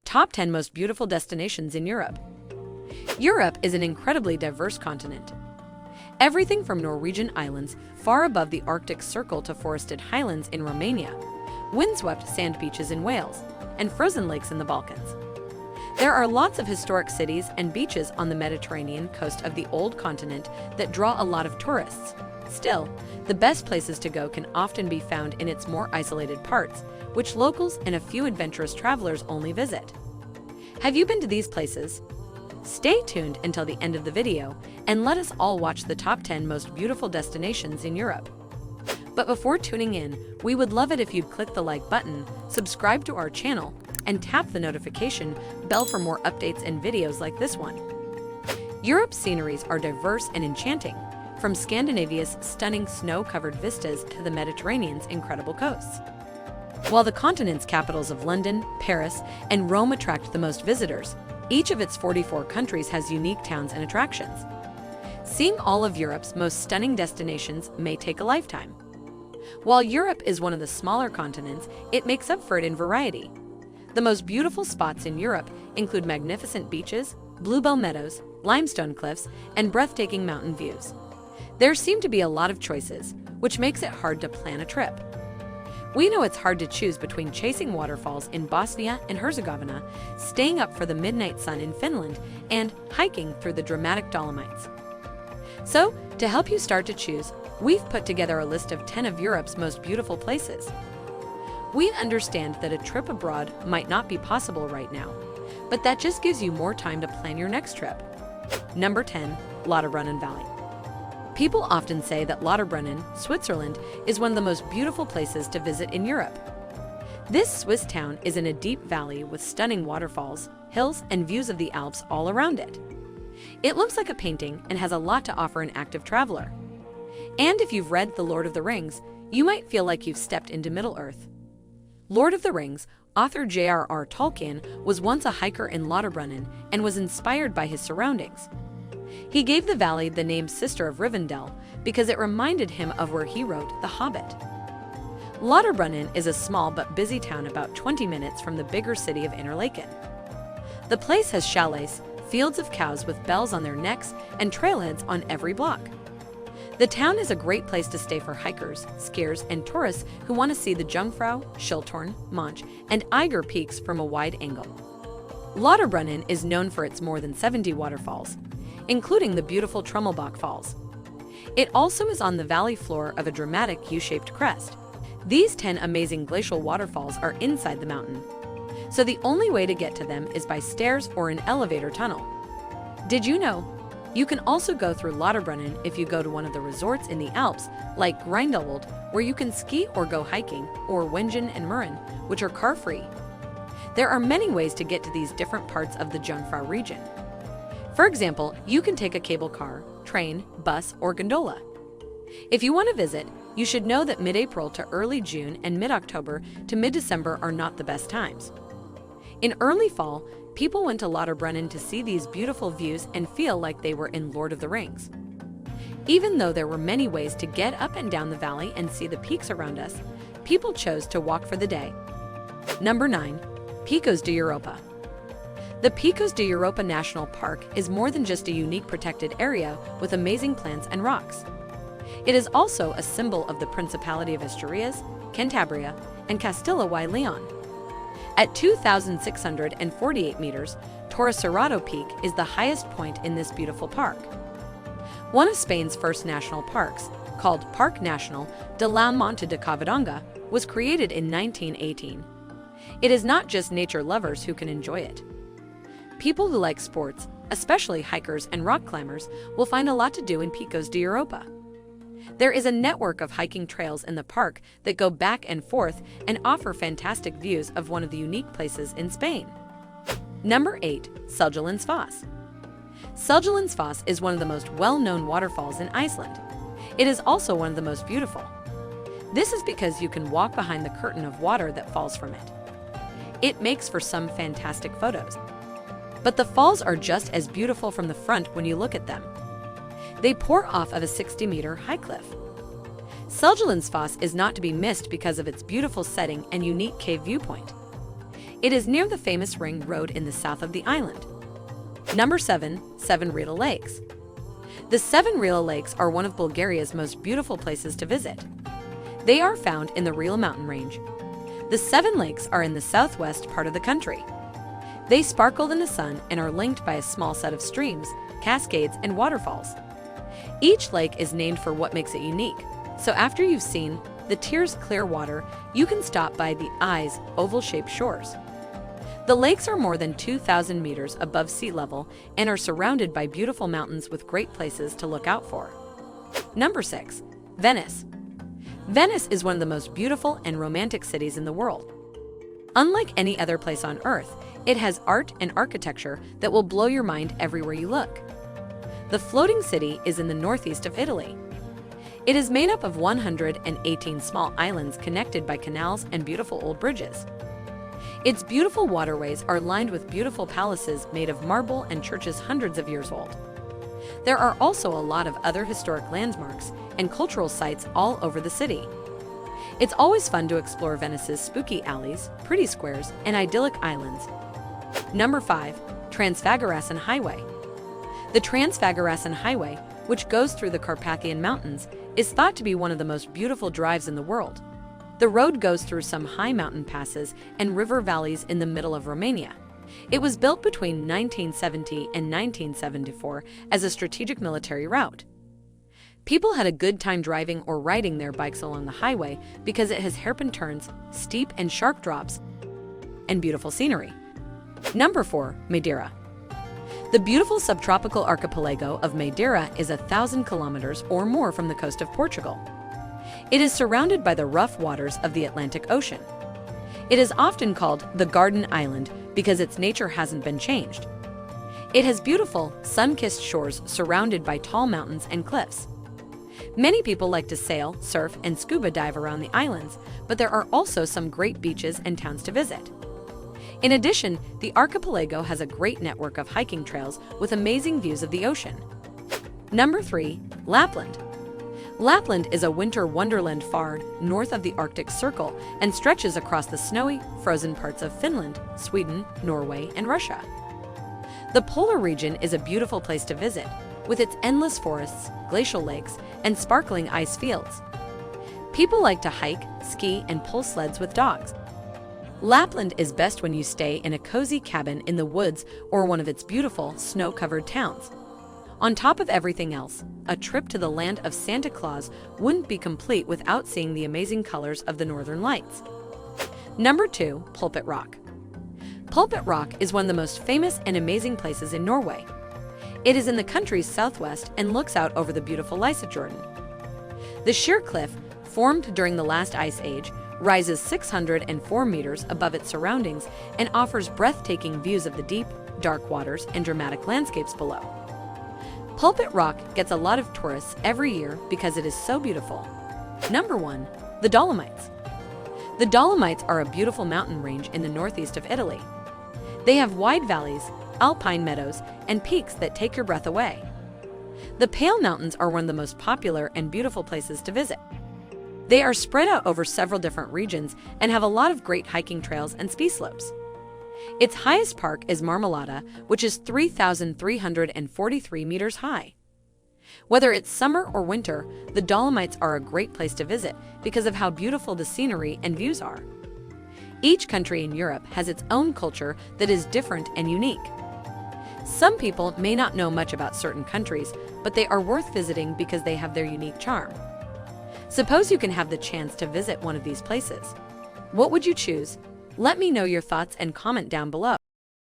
Top 10 Most Beautiful Destinations in Europe. Europe is an incredibly diverse continent. Everything from Norwegian islands far above the Arctic Circle to forested highlands in Romania, windswept sand beaches in Wales, and frozen lakes in the Balkans. There are lots of historic cities and beaches on the Mediterranean coast of the old continent that draw a lot of tourists. Still, the best places to go can often be found in its more isolated parts, which locals and a few adventurous travelers only visit. Have you been to these places? Stay tuned until the end of the video and let us all watch the top 10 most beautiful destinations in Europe. But before tuning in, we would love it if you'd click the like button, subscribe to our channel, and tap the notification bell for more updates and videos like this one. Europe's sceneries are diverse and enchanting, from Scandinavia's stunning snow-covered vistas to the Mediterranean's incredible coasts. While the continent's capitals of London, Paris, and Rome attract the most visitors, each of its 44 countries has unique towns and attractions. Seeing all of Europe's most stunning destinations may take a lifetime. While Europe is one of the smaller continents, it makes up for it in variety. The most beautiful spots in Europe include magnificent beaches, bluebell meadows, limestone cliffs, and breathtaking mountain views. There seem to be a lot of choices, which makes it hard to plan a trip. We know it's hard to choose between chasing waterfalls in Bosnia and Herzegovina, staying up for the midnight sun in Finland, and hiking through the dramatic Dolomites. So, to help you start to choose, we've put together a list of 10 of Europe's most beautiful places. We understand that a trip abroad might not be possible right now, but that just gives you more time to plan your next trip. Number 10. Lauterbrunnen Valley. People often say that Lauterbrunnen, Switzerland, is one of the most beautiful places to visit in Europe. This Swiss town is in a deep valley with stunning waterfalls, hills, and views of the Alps all around it. It looks like a painting and has a lot to offer an active traveler. And if you've read The Lord of the Rings, you might feel like you've stepped into Middle-earth. Lord of the Rings, author J.R.R. Tolkien was once a hiker in Lauterbrunnen and was inspired by his surroundings. He gave the valley the name Sister of Rivendell because it reminded him of where he wrote The Hobbit. Lauterbrunnen is a small but busy town about 20 minutes from the bigger city of Interlaken. The place has chalets, fields of cows with bells on their necks, and trailheads on every block. The town is a great place to stay for hikers, skiers, and tourists who want to see the Jungfrau, Schilthorn, Mönch, and Eiger peaks from a wide angle. Lauterbrunnen is known for its more than 70 waterfalls, including the beautiful Trummelbach Falls. It also is on the valley floor of a dramatic U-shaped crest. These 10 amazing glacial waterfalls are inside the mountain, so the only way to get to them is by stairs or an elevator tunnel. Did you know? You can also go through Lauterbrunnen if you go to one of the resorts in the Alps, like Grindelwald, where you can ski or go hiking, or Wengen and Mürren, which are car-free. There are many ways to get to these different parts of the Jungfrau region. For example, you can take a cable car, train, bus, or gondola. If you want to visit, you should know that mid-April to early June and mid-October to mid-December are not the best times. In early fall, people went to Lauterbrunnen to see these beautiful views and feel like they were in Lord of the Rings. Even though there were many ways to get up and down the valley and see the peaks around us, people chose to walk for the day. Number 9. Picos de Europa. The Picos de Europa National Park is more than just a unique protected area with amazing plants and rocks. It is also a symbol of the Principality of Asturias, Cantabria, and Castilla y León. At 2,648 meters, Torre Cerrado Peak is the highest point in this beautiful park. One of Spain's first national parks, called Parque Nacional de la Monte de Covadonga, was created in 1918. It is not just nature lovers who can enjoy it. People who like sports, especially hikers and rock climbers, will find a lot to do in Picos de Europa. There is a network of hiking trails in the park that go back and forth and offer fantastic views of one of the unique places in Spain. Number 8. Seljalandsfoss. Seljalandsfoss is one of the most well-known waterfalls in Iceland. It is also one of the most beautiful. This is because you can walk behind the curtain of water that falls from it. It makes for some fantastic photos. But the falls are just as beautiful from the front when you look at them. They pour off of a 60-meter high cliff. Seljalandsfoss is not to be missed because of its beautiful setting and unique cave viewpoint. It is near the famous ring road in the south of the island. Number 7. Seven Rila Lakes. The Seven Rila Lakes are one of Bulgaria's most beautiful places to visit. They are found in the Rila mountain range. The Seven Lakes are in the southwest part of the country. They sparkle in the sun and are linked by a small set of streams, cascades, and waterfalls. Each lake is named for what makes it unique, so after you've seen the Tears clear water, you can stop by the Eyes oval-shaped shores. The lakes are more than 2,000 meters above sea level and are surrounded by beautiful mountains with great places to look out for. Number 6. Venice. Venice is one of the most beautiful and romantic cities in the world. Unlike any other place on Earth, it has art and architecture that will blow your mind everywhere you look. The floating city is in the northeast of Italy. It is made up of 118 small islands connected by canals and beautiful old bridges. Its beautiful waterways are lined with beautiful palaces made of marble and churches hundreds of years old. There are also a lot of other historic landmarks and cultural sites all over the city. It's always fun to explore Venice's spooky alleys, pretty squares, and idyllic islands. Number 5. Trans-Fagurasan Highway. The Trans-Fagurasan Highway, which goes through the Carpathian Mountains, is thought to be one of the most beautiful drives in the world. The road goes through some high mountain passes and river valleys in the middle of Romania. It was built between 1970 and 1974 as a strategic military route. People had a good time driving or riding their bikes along the highway because it has hairpin turns, steep and sharp drops, and beautiful scenery. Number 4. Madeira. The beautiful subtropical archipelago of Madeira is 1,000 kilometers or more from the coast of Portugal. It is surrounded by the rough waters of the Atlantic Ocean. It is often called the Garden Island because its nature hasn't been changed. It has beautiful, sun-kissed shores surrounded by tall mountains and cliffs. Many people like to sail, surf, and scuba dive around the islands, but there are also some great beaches and towns to visit. In addition, the archipelago has a great network of hiking trails with amazing views of the ocean. Number 3. Lapland. Lapland is a winter wonderland far north of the Arctic Circle and stretches across the snowy, frozen parts of Finland, Sweden, Norway, and Russia. The polar region is a beautiful place to visit, with its endless forests, glacial lakes, and sparkling ice fields. People like to hike, ski, and pull sleds with dogs. Lapland is best when you stay in a cozy cabin in the woods or one of its beautiful, snow-covered towns. On top of everything else, a trip to the land of Santa Claus wouldn't be complete without seeing the amazing colors of the Northern Lights. Number 2. Pulpit Rock. Pulpit Rock is one of the most famous and amazing places in Norway. It is in the country's southwest and looks out over the beautiful Lysefjorden. The sheer cliff, formed during the last ice age, rises 604 meters above its surroundings and offers breathtaking views of the deep, dark waters and dramatic landscapes below. Pulpit Rock gets a lot of tourists every year because it is so beautiful. Number 1. The Dolomites. The Dolomites are a beautiful mountain range in the northeast of Italy. They have wide valleys, alpine meadows, and peaks that take your breath away. The Pale Mountains are one of the most popular and beautiful places to visit. They are spread out over several different regions and have a lot of great hiking trails and ski slopes. Its highest park is Marmolada, which is 3,343 meters high. Whether it's summer or winter, the Dolomites are a great place to visit because of how beautiful the scenery and views are. Each country in Europe has its own culture that is different and unique. Some people may not know much about certain countries, but they are worth visiting because they have their unique charm. Suppose you can have the chance to visit one of these places. What would you choose? Let me know your thoughts and comment down below.